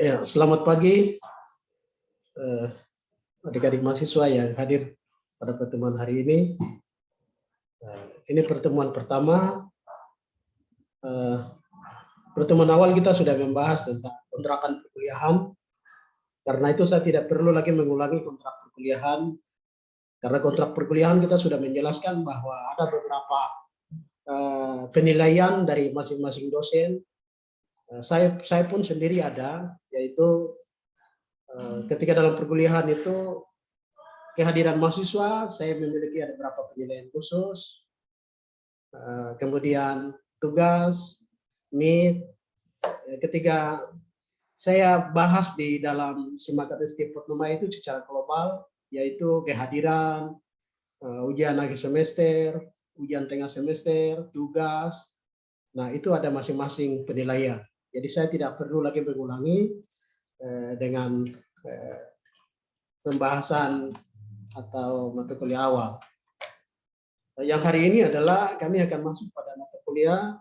Ya, selamat pagi adik-adik mahasiswa yang hadir pada pertemuan hari ini. Ini pertemuan pertama. Pertemuan awal kita sudah membahas tentang kontrakan perkuliahan. Karena itu saya tidak perlu lagi mengulangi kontrak perkuliahan. Karena kontrak perkuliahan kita sudah menjelaskan bahwa ada beberapa penilaian dari masing-masing dosen. Saya pun sendiri ada, yaitu ketika dalam perkuliahan itu kehadiran mahasiswa, saya memiliki ada beberapa penilaian khusus, kemudian tugas, meet. Ketika saya bahas di dalam Simakat SK Potnoma itu secara global, yaitu kehadiran, ujian akhir semester, ujian tengah semester, tugas. Nah, itu ada masing-masing penilaian. Jadi saya tidak perlu lagi mengulangi dengan pembahasan atau mata kuliah awal. Yang hari ini adalah kami akan masuk pada mata kuliah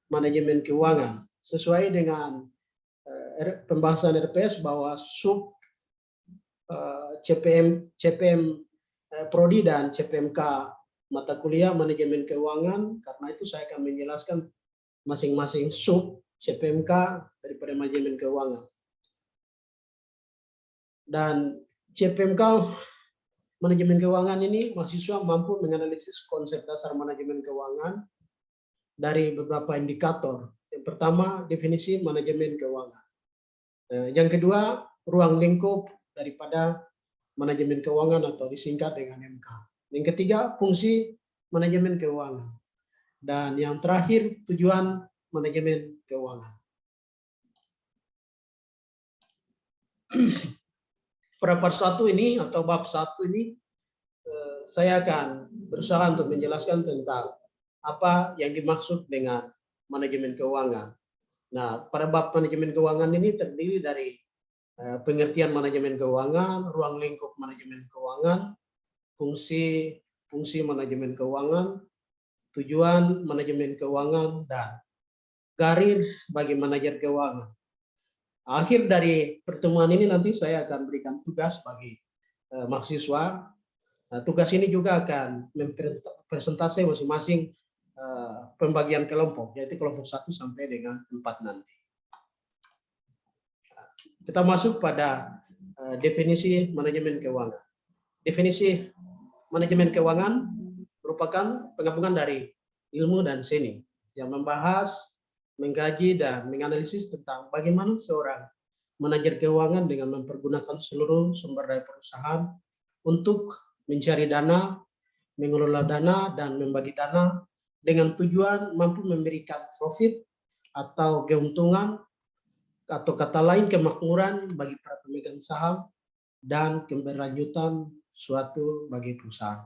manajemen keuangan sesuai dengan pembahasan RPS bahwa sub CPM Prodi dan CPMK mata kuliah manajemen keuangan. Karena itu saya akan menjelaskan masing-masing sub CPMK daripada manajemen keuangan. Dan CPMK manajemen keuangan ini mahasiswa mampu menganalisis konsep dasar manajemen keuangan dari beberapa indikator. Yang pertama, definisi manajemen keuangan. Yang kedua, ruang lingkup daripada manajemen keuangan atau disingkat dengan MK. Yang ketiga, fungsi manajemen keuangan. Dan yang terakhir, tujuan manajemen keuangan. Pada part 1 ini atau bab 1 ini saya akan berusaha untuk menjelaskan tentang apa yang dimaksud dengan manajemen keuangan. Nah, pada bab manajemen keuangan ini terdiri dari pengertian manajemen keuangan, ruang lingkup manajemen keuangan, fungsi manajemen keuangan, tujuan manajemen keuangan, dan karir bagi manajer keuangan. Akhir dari pertemuan ini nanti saya akan berikan tugas bagi mahasiswa. Nah, tugas ini juga akan mempresentasi masing-masing pembagian kelompok, yaitu kelompok 1 sampai dengan 4 nanti. Kita masuk pada definisi manajemen keuangan. Definisi manajemen keuangan merupakan penggabungan dari ilmu dan seni yang membahas, mengkaji, dan menganalisis tentang bagaimana seorang manajer keuangan dengan mempergunakan seluruh sumber daya perusahaan untuk mencari dana, mengelola dana, dan membagi dana dengan tujuan mampu memberikan profit atau keuntungan, atau kata lain kemakmuran bagi para pemegang saham dan keberlanjutan suatu bagi perusahaan.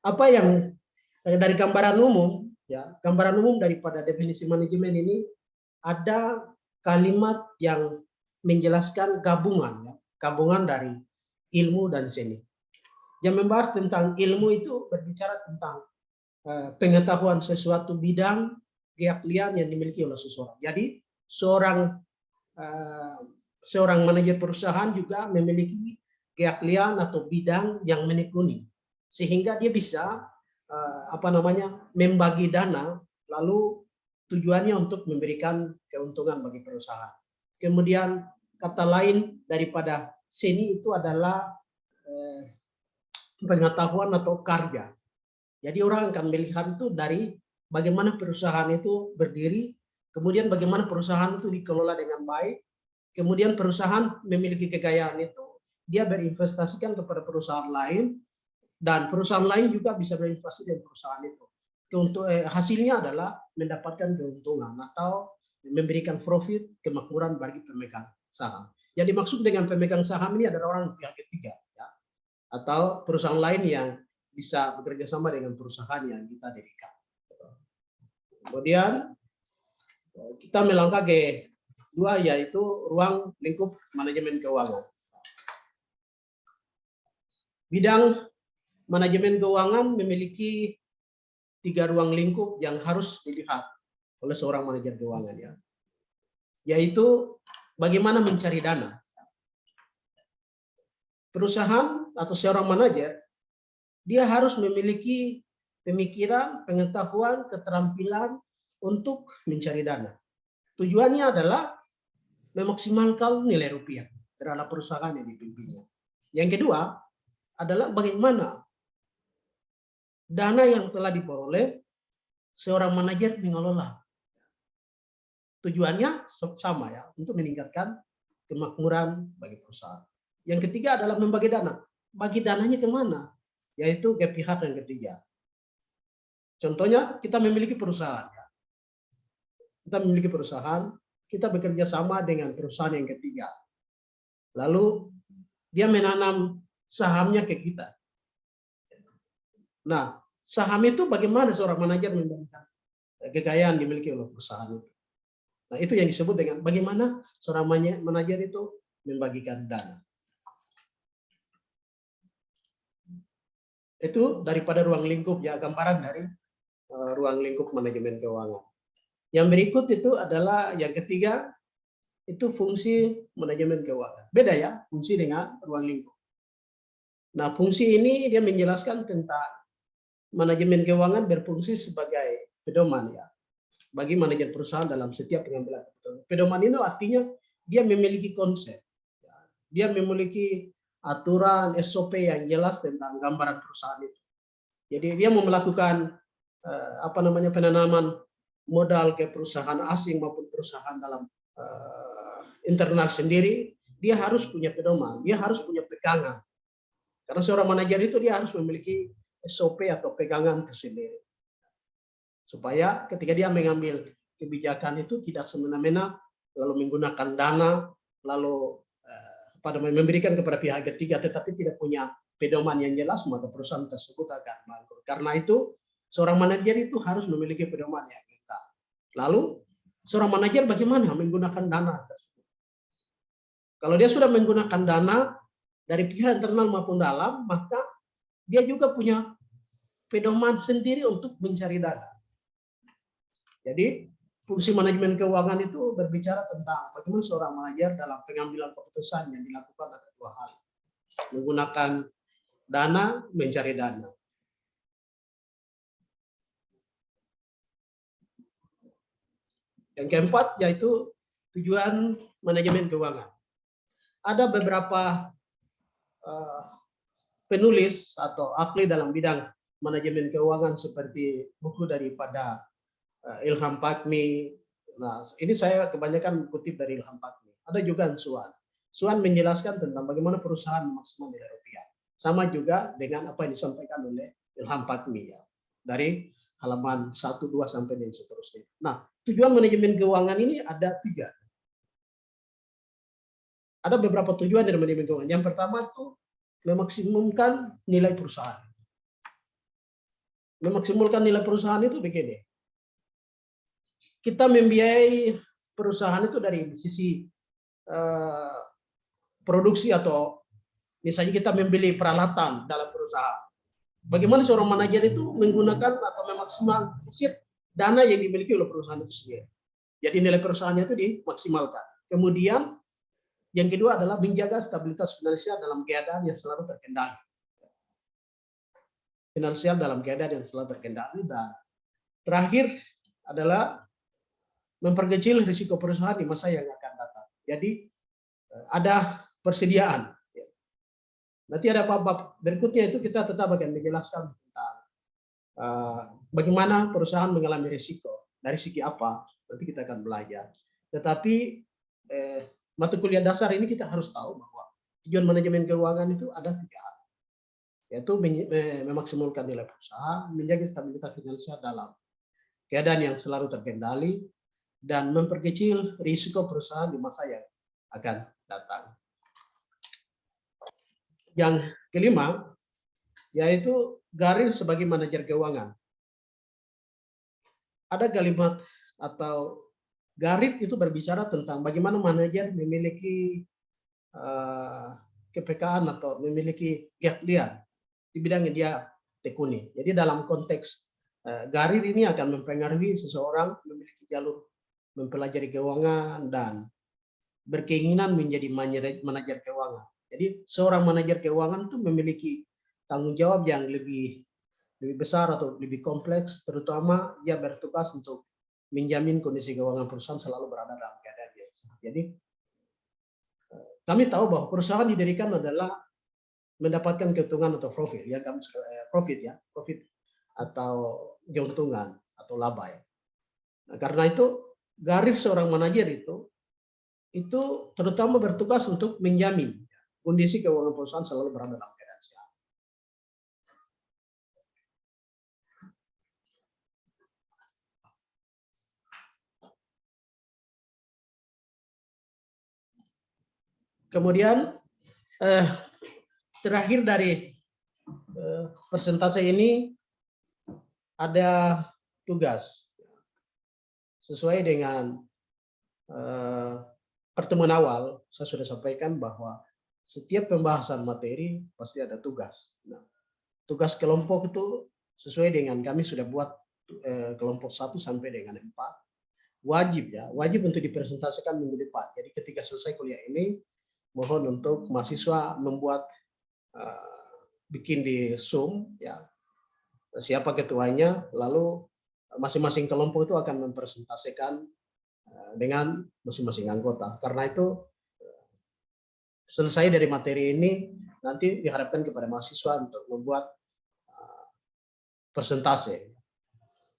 Apa yang dari gambaran umum, ya, gambaran umum daripada definisi manajemen ini ada kalimat yang menjelaskan gabungan, ya, gabungan dari ilmu dan seni. Yang membahas tentang ilmu itu berbicara tentang pengetahuan sesuatu bidang keahlian yang dimiliki oleh seseorang. Jadi seorang manajer perusahaan juga memiliki keahlian atau bidang yang menekuni, sehingga dia bisa membagi dana, lalu tujuannya untuk memberikan keuntungan bagi perusahaan. Kemudian kata lain daripada seni itu adalah pengetahuan atau karya. Jadi orang akan melihat itu dari bagaimana perusahaan itu berdiri, kemudian bagaimana perusahaan itu dikelola dengan baik, kemudian perusahaan memiliki kekayaan itu, dia berinvestasikan kepada perusahaan lain, dan perusahaan lain juga bisa berinvestasi dengan perusahaan itu. Hasilnya adalah mendapatkan keuntungan atau memberikan profit, kemakmuran bagi pemegang saham. Yang dimaksud dengan pemegang saham ini adalah orang pihak ketiga, ya, atau perusahaan lain yang bisa bekerja sama dengan perusahaan yang kita dirikan. Kemudian kita melangkah ke 2, yaitu ruang lingkup manajemen keuangan. Bidang manajemen keuangan memiliki 3 ruang lingkup yang harus dilihat oleh seorang manajer keuangan, ya, yaitu bagaimana mencari dana. Perusahaan atau seorang manajer, dia harus memiliki pemikiran, pengetahuan, keterampilan untuk mencari dana. Tujuannya adalah memaksimalkan nilai rupiah terhadap perusahaan yang dipimpinnya. Yang kedua adalah bagaimana dana yang telah diperoleh seorang manajer mengelola. Tujuannya sama ya, untuk meningkatkan kemakmuran bagi perusahaan. Yang ketiga adalah membagi dana. Bagi dananya kemana? Yaitu ke pihak yang ketiga. Contohnya kita memiliki perusahaan. Kita memiliki perusahaan, kita bekerja sama dengan perusahaan yang ketiga. Lalu dia menanam sahamnya ke kita. Nah, saham itu bagaimana seorang manajer membagikan kekayaan dimiliki oleh perusahaan itu. Nah, itu yang disebut dengan bagaimana seorang manajer itu membagikan dana. Itu daripada ruang lingkup, ya, gambaran dari ruang lingkup manajemen keuangan. Yang berikut itu adalah yang ketiga, itu fungsi manajemen keuangan. Beda ya, fungsi dengan ruang lingkup. Nah, fungsi ini dia menjelaskan tentang manajemen keuangan berfungsi sebagai pedoman ya bagi manajer perusahaan dalam setiap pengambilan keputusan. Pedoman itu artinya dia memiliki konsep, dia memiliki aturan SOP yang jelas tentang gambaran perusahaan itu. Jadi dia mau melakukan penanaman modal ke perusahaan asing maupun perusahaan dalam internal sendiri, dia harus punya pedoman, dia harus punya pegangan. Karena seorang manajer itu dia harus memiliki SOP atau pegangan tersendiri. Supaya ketika dia mengambil kebijakan itu tidak semena-mena lalu menggunakan dana lalu memberikan kepada pihak ketiga tetapi tidak punya pedoman yang jelas, maka perusahaan tersebut akan bangkrut. Karena itu seorang manajer itu harus memiliki pedoman yang lengkap. Lalu seorang manajer bagaimana menggunakan dana tersebut? Kalau dia sudah menggunakan dana dari pihak internal maupun dalam, maka dia juga punya pedoman sendiri untuk mencari dana. Jadi fungsi manajemen keuangan itu berbicara tentang bagaimana seorang manajer dalam pengambilan keputusan yang dilakukan ada dua hal. Menggunakan dana, mencari dana. Yang keempat yaitu tujuan manajemen keuangan. Ada beberapa penulis atau ahli dalam bidang manajemen keuangan seperti buku daripada Ilham Fahmi. Nah, ini saya kebanyakan kutip dari Ilham Fahmi. Ada juga Suan. Suan menjelaskan tentang bagaimana perusahaan maksimal nilai rupiah. Sama juga dengan apa yang disampaikan oleh Ilham Fahmi ya. Dari halaman 1, 2 sampai dan seterusnya. Nah, tujuan manajemen keuangan ini ada 3. Ada beberapa tujuan dari manajemen keuangan. Yang pertama itu memaksimumkan nilai perusahaan. Memaksimumkan nilai perusahaan itu begini. Kita membiayai perusahaan itu dari sisi produksi atau misalnya kita membeli peralatan dalam perusahaan. Bagaimana seorang manajer itu menggunakan atau memaksimalkan dana yang dimiliki oleh perusahaan itu sendiri. Jadi nilai perusahaannya itu dimaksimalkan. Kemudian yang kedua adalah menjaga stabilitas finansial dalam keadaan yang selalu terkendali. Finansial dalam keadaan yang selalu terkendali. Dan terakhir adalah memperkecil risiko perusahaan di masa yang akan datang. Jadi ada persediaan. Nanti ada bab berikutnya itu kita tetap akan menjelaskan tentang bagaimana perusahaan mengalami risiko. Dari segi apa, nanti kita akan belajar. Tetapi mata kuliah dasar ini kita harus tahu bahwa tujuan manajemen keuangan itu ada 3 hal. Yaitu memaksimalkan nilai perusahaan, menjaga stabilitas finansial dalam keadaan yang selalu terkendali, dan memperkecil risiko perusahaan di masa yang akan datang. Yang kelima, yaitu Garir sebagai manajer keuangan. Ada kalimat atau Garir itu berbicara tentang bagaimana manajer memiliki kepekaan atau memiliki keahlian di bidang yang dia tekuni. Jadi dalam konteks Garir ini akan mempengaruhi seseorang memiliki jalur mempelajari keuangan dan berkeinginan menjadi manajer keuangan. Jadi seorang manajer keuangan itu memiliki tanggung jawab yang lebih besar atau lebih kompleks, terutama dia bertugas untuk menjamin kondisi keuangan perusahaan selalu berada dalam keadaan yang sehat. Jadi kami tahu bahwa perusahaan didirikan adalah mendapatkan keuntungan atau profit, ya kami profit atau keuntungan atau laba ya. Nah, karena itu garis seorang manajer itu terutama bertugas untuk menjamin kondisi keuangan perusahaan selalu berada dalam keadaan sehat. Kemudian terakhir dari persentase ini ada tugas. Sesuai dengan pertemuan awal, saya sudah sampaikan bahwa setiap pembahasan materi pasti ada tugas. Nah, tugas kelompok itu sesuai dengan kami sudah buat kelompok 1 sampai dengan 4. Wajib untuk dipresentasikan minggu depan. Jadi ketika selesai kuliah ini, mohon untuk mahasiswa membuat bikin di Zoom ya siapa ketuanya, lalu masing-masing kelompok itu akan mempresentasikan dengan masing-masing anggota. Karena itu selesai dari materi ini nanti diharapkan kepada mahasiswa untuk membuat persentase.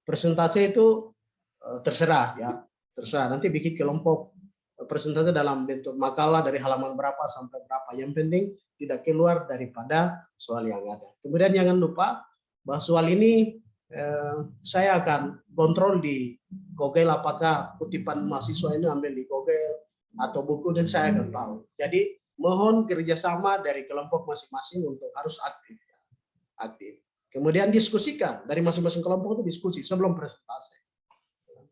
Persentase itu terserah ya, terserah nanti bikin kelompok persentase dalam bentuk makalah dari halaman berapa sampai berapa. Yang penting tidak keluar daripada soal yang ada. Kemudian jangan lupa bahwa soal ini saya akan kontrol di Google apakah kutipan mahasiswa ini ambil di Google atau buku, dan saya akan tahu. Jadi mohon kerjasama dari kelompok masing-masing untuk harus aktif. Kemudian diskusikan dari masing-masing kelompok itu diskusi sebelum presentasi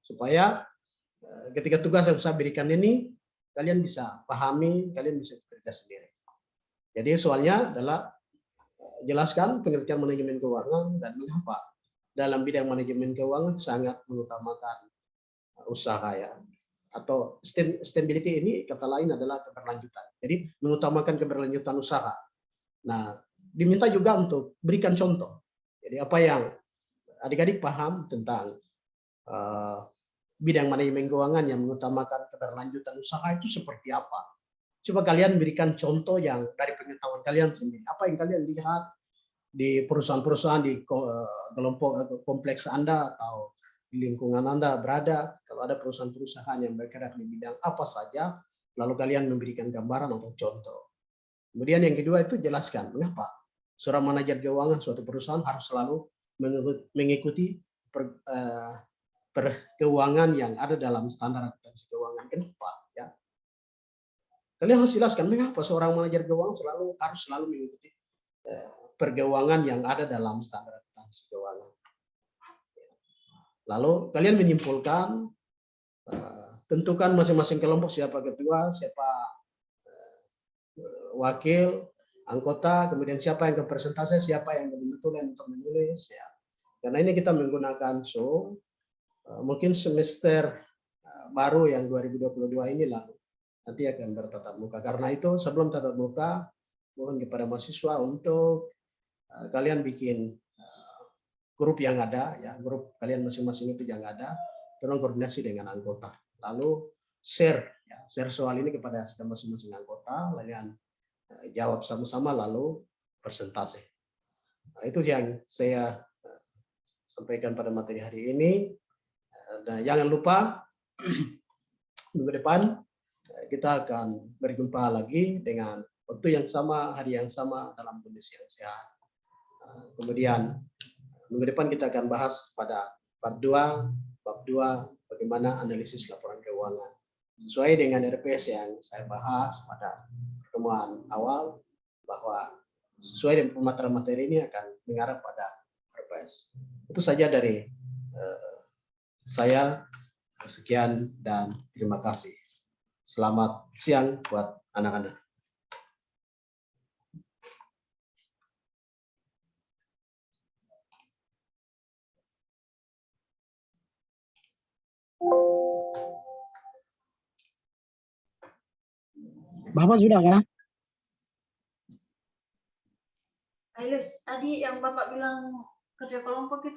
supaya ketika tugas yang saya berikan ini kalian bisa pahami, kalian bisa bekerja sendiri. Jadi soalnya adalah jelaskan pengertian manajemen keuangan dan mengapa dalam bidang manajemen keuangan sangat mengutamakan usaha ya, atau sustainability ini kata lain adalah keberlanjutan. Jadi mengutamakan keberlanjutan usaha. Nah, diminta juga untuk berikan contoh. Jadi apa yang adik-adik paham tentang bidang manajemen keuangan yang mengutamakan keberlanjutan usaha itu seperti apa? Coba kalian berikan contoh yang dari pengetahuan kalian sendiri. Apa yang kalian lihat di perusahaan-perusahaan di kelompok kompleks Anda atau di lingkungan Anda berada, kalau ada perusahaan-perusahaan yang bergerak di bidang apa saja, lalu kalian memberikan gambaran atau contoh. Kemudian yang kedua itu jelaskan mengapa seorang manajer keuangan suatu perusahaan harus selalu mengikuti keuangan yang ada dalam standar akuntansi keuangan. Kenapa? Ya. Kalian harus jelaskan mengapa seorang manajer keuangan harus selalu mengikuti perkeuangan yang ada dalam standar akuntansi keuangan. Lalu kalian menyimpulkan, tentukan masing-masing kelompok siapa ketua, siapa wakil, anggota, kemudian siapa yang ke presentasi, siapa yang kebetulan untuk menulis. Ya. Karena ini kita menggunakan Zoom, mungkin semester baru yang 2022 ini lalu nanti akan bertatap muka. Karena itu sebelum tatap muka, mohon kepada mahasiswa untuk kalian bikin grup yang ada, ya grup kalian masing-masing itu yang ada, tolong koordinasi dengan anggota. Lalu share soal ini kepada masing-masing anggota, kalian jawab sama-sama lalu presentasi. Nah, itu yang saya sampaikan pada materi hari ini. Dan jangan lupa minggu depan kita akan berjumpa lagi dengan waktu yang sama, hari yang sama, dalam kondisi yang sehat. Kemudian minggu depan kita akan bahas pada bab 2 bagaimana analisis laporan keuangan. Sesuai dengan RPS yang saya bahas pada pertemuan awal, bahwa sesuai dengan pemaparan materi ini akan mengarah pada RPS. Itu saja dari saya. Sekian dan terima kasih. Selamat siang buat anak-anak. Bapak sudah kan? Ailes, tadi yang Bapak bilang kerja kelompok itu